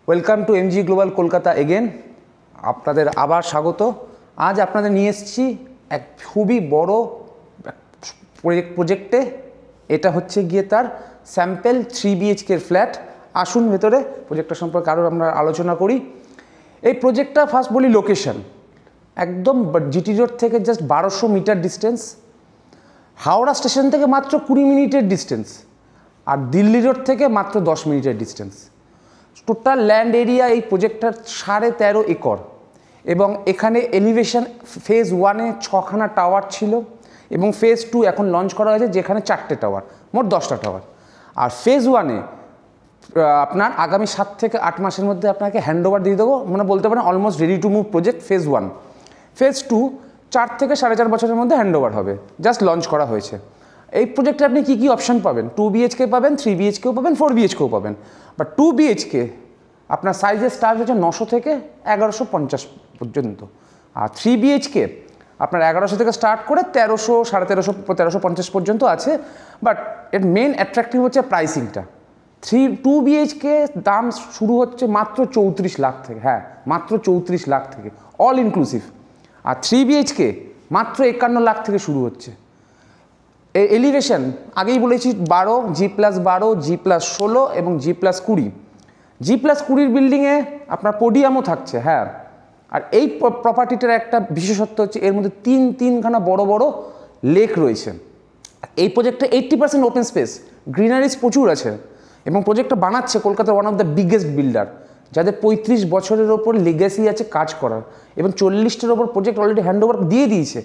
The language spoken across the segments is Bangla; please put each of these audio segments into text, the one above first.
Welcome to MG global Kolkata again. আপনাদের আবার স্বাগত। আজ আপনাদের নিয়ে এসেছি এক খুবই বড় প্রজেক্টে। এটা হচ্ছে গিয়ে তার স্যাম্পল 3 BHK ফ্ল্যাট। আসুন ভেতরে প্রজেক্টটা সম্পর্কে আরও আমরা আলোচনা করি। এই প্রজেক্টটা ফার্স্ট বলি লোকেশন, একদম জিটি রোড থেকে just 1200 metre distance, Howrah station থেকে মাত্র 20 মিনিটের ডিস্টেন্স, আর দিল্লি রোড থেকে মাত্র 10 মিনিটের ডিস্টেন্স। টোটাল ল্যান্ড এরিয়া এই প্রজেক্টটার 13.5 একর, এবং এখানে এলিভেশন ফেজ 1-এ 6খানা টাওয়ার ছিল, এবং ফেজ 2 এখন লঞ্চ করা হয়েছে যেখানে 4টে টাওয়ার, মোট 10টা টাওয়ার। আর ফেজ 1-এ আপনার আগামী 7 থেকে 8 মাসের মধ্যে আপনাকে হ্যান্ডওভার দিয়ে দেবো, মানে বলতে পারেন almost ready to move project phase 1। Phase 2 4 থেকে 4.5 বছরের মধ্যে হ্যান্ডওভার হবে, জাস্ট লঞ্চ করা হয়েছে। এই প্রজেক্টে আপনি কী কী অপশান পাবেন? 2 BHK পাবেন, 3 BHKও পাবেন, 4 BHKও পাবেন। বাট 2 BHK আপনার সাইজের স্টার্ট হচ্ছে 900 থেকে 1150 পর্যন্ত, আর 3 BHK আপনার 1100 থেকে স্টার্ট করে 1300, 1350, 1350 পর্যন্ত আছে। বাট এর মেন অ্যাট্রাক্টিভ হচ্ছে প্রাইসিংটা। 2 BHK দাম শুরু হচ্ছে মাত্র 34 লাখ থেকে, হ্যাঁ মাত্র 34 লাখ থেকে অল ইনক্লুসিভ। আর 3 BHK মাত্র 51 লাখ থেকে শুরু হচ্ছে। এলিভেশন আগেই বলেছি 12, G+12, G+16 এবং G+20। G+20 বিল্ডিংয়ে আপনার পোডিয়ামও থাকছে, হ্যাঁ। আর এই প্রপার্টিটার একটা বিশেষত্ব হচ্ছে এর মধ্যে তিনখানা বড় বড় লেক রয়েছে। এই প্রজেক্টে 80% ওপেন স্পেস, গ্রিনারিজ প্রচুর আছে, এবং প্রজেক্টটা বানাচ্ছে কলকাতার one of the biggest builder, যাদের 35 বছরের ওপর লেগেসি আছে কাজ করার, এবং 40টার ওপর প্রজেক্ট অলরেডি হ্যান্ডওভার দিয়ে দিয়েছে।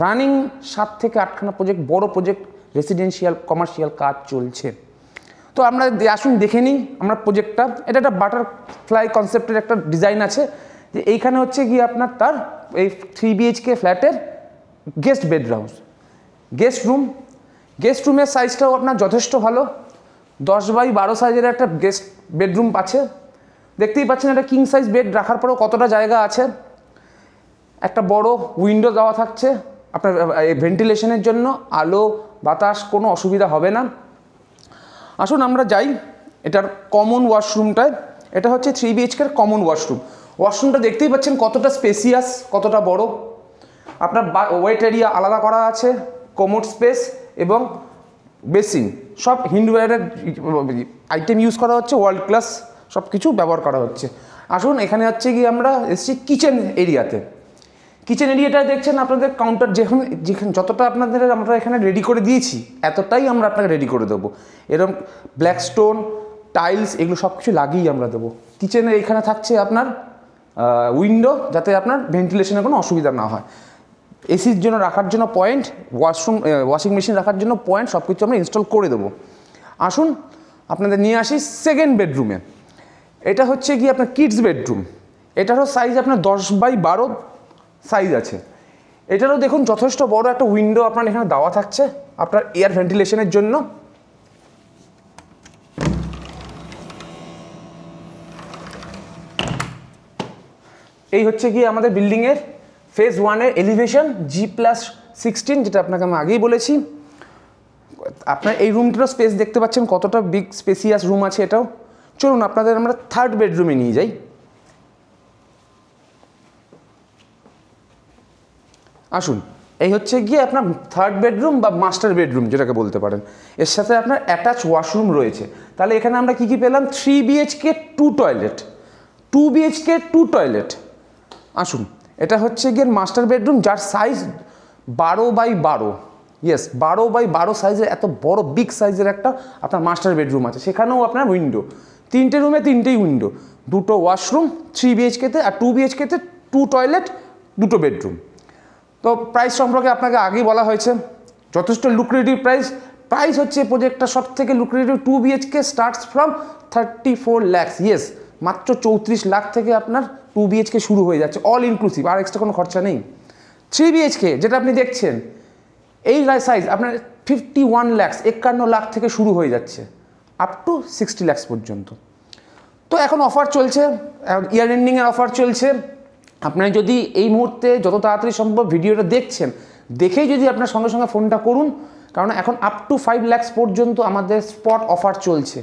রানিং 7 থেকে 8খানা প্রজেক্ট, বড় প্রজেক্ট, রেসিডেন্সিয়াল কমার্শিয়াল কাজ চলছে। তো আমরা আসুন দেখে নিই আমরা প্রজেক্টটা। এটা একটা বাটারফ্লাই কনসেপ্টের একটা ডিজাইন আছে, যে এইখানে হচ্ছে গিয়ে আপনার তার এই 3 BHK ফ্ল্যাটের গেস্ট বেডরুম, গেস্ট রুমের সাইজটাও আপনার যথেষ্ট ভালো। 10x12 সাইজের একটা গেস্ট বেডরুম আছে। দেখতেই পাচ্ছেন একটা কিং সাইজ বেড রাখার পরেও কতটা জায়গা আছে। একটা বড় উইন্ডো দেওয়া থাকছে আপনার ভেন্টিলেশনের জন্য, আলো বাতাস কোনো অসুবিধা হবে না। আসুন আমরা যাই এটার কমন ওয়াশরুমটায়। এটা হচ্ছে 3 BHKর কমন ওয়াশরুমটা দেখতেই পাচ্ছেন কতটা স্পেসিয়াস, কতটা বড়। আপনার ওয়েট এরিয়া আলাদা করা আছে, কমোড স্পেস এবং বেসিন সব হিন্ডওয়্যারের আইটেম ইউজ করা হচ্ছে, ওয়ার্ল্ড ক্লাস সব কিছু ব্যবহার করা হচ্ছে। আসুন এখানে হচ্ছে গিয়ে আমরা এসেছি কিচেন এরিয়াতে। কিচেন এরিয়াটা দেখছেন আপনাদের কাউন্টার যেখানে যতটা আপনাদের আমরা এখানে রেডি করে দিয়েছি, এতটাই আমরা আপনাকে রেডি করে দেবো। এরকম ব্ল্যাক স্টোন টাইলস এগুলো সব কিছু লাগিয়েই আমরা দেবো। কিচেনের এখানে থাকছে আপনার উইন্ডো, যাতে আপনার ভেন্টিলেশনের কোনো অসুবিধা না হয়। এসির জন্য রাখার জন্য পয়েন্ট, ওয়াশিং মেশিন রাখার জন্য পয়েন্ট, সব কিছু আমরা ইনস্টল করে দেবো। আসুন আপনাদের নিয়ে আসি সেকেন্ড বেডরুমে। এটা হচ্ছে গিয়ে আপনার কিডস বেডরুম। এটারও সাইজ আপনার 10x12 সাইজ আছে। এটারও দেখুন যথেষ্ট বড় একটা উইন্ডো আপনার এখানে দেওয়া থাকছে আপনার এয়ার ভেন্টিলেশনের জন্য। এই হচ্ছে গিয়ে আমাদের বিল্ডিংয়ের ফেজ 1-এর এলিভেশন G+16, যেটা আপনাকে আমি আগেই বলেছি। আপনার এই রুমটারও স্পেস দেখতে পাচ্ছেন কতটা বিগ স্পেসিয়াস রুম আছে এটাও। চলুন আপনাদের আমরা থার্ড বেডরুমে নিয়ে যাই। আসুন এই হচ্ছে গিয়ে আপনার থার্ড বেডরুম বা মাস্টার বেডরুম যেটাকে বলতে পারেন। এর সাথে আপনার অ্যাটাচ ওয়াশরুম রয়েছে। তাহলে এখানে আমরা কী কী পেলাম? 3 BHK 2 টয়লেট, 2 BHK 2 টয়লেট। আসুন এটা হচ্ছে গিয়ে মাস্টার বেডরুম, যার সাইজ 12x12, ইয়েস 12x12 সাইজের এত বড় বিগ সাইজের একটা আপনার মাস্টার বেডরুম আছে। সেখানেও আপনার উইন্ডো, 3টে রুমে 3টেই উইন্ডো, 2টো ওয়াশরুম 3 BHKতে, আর 2 BHKতে 2 টয়লেট 2টো বেডরুম। তো প্রাইস সম্পর্কে আপনাকে আগেই বলা হয়েছে, যথেষ্ট লুক্রেটিভ প্রাইস হচ্ছে প্রজেক্টটা সব থেকে lucrative. 2 BHK starts from 34 lakh, yes মাত্র 34 লাখ থেকে আপনার 2 BHK শুরু হয়ে যাচ্ছে, অল ইনক্লুসিভ, আর এক্সট্রা কোনো খরচা নেই। 3 BHK যেটা আপনি দেখছেন এই সাইজ আপনার 51 লাখ, 51 লাখ থেকে শুরু হয়ে যাচ্ছে আপ টু 60 লাখ পর্যন্ত। তো এখন অফার চলছে, ইয়ার এন্ডিংয়ের অফার চলছে। আপনার যদি এই মুহূর্তে যত তাড়াতাড়ি সম্ভব ভিডিওটা দেখছেন, দেখেই যদি আপনার সঙ্গে সঙ্গে ফোনটা করুন, কারণ এখন আপ টু 5 লাখ পর্যন্ত আমাদের স্পট অফার চলছে।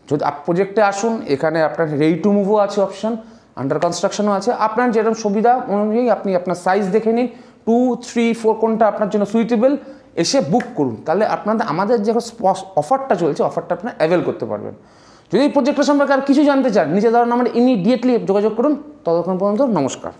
যদি প্রজেক্টে আসুন, এখানে আপনার রেডি টু মুভও আছে অপশান, আন্ডার কনস্ট্রাকশনও আছে। আপনার যেরকম সুবিধা অনুযায়ী আপনি আপনার সাইজ দেখে নিন, 2, 3, 4 কোনটা আপনার জন্য সুইটেবল, এসে বুক করুন। তাহলে আমাদের যে অফারটা চলছে, অফারটা আপনার অ্যাভেল করতে পারবেন। যদি এই প্রজেক্টটা সম্পর্কে আর কিছু জানতে চান, নিচে দেওয়া নাম্বারে ইমিডিয়েটলি যোগাযোগ করুন। ততক্ষণ পর্যন্ত নমস্কার।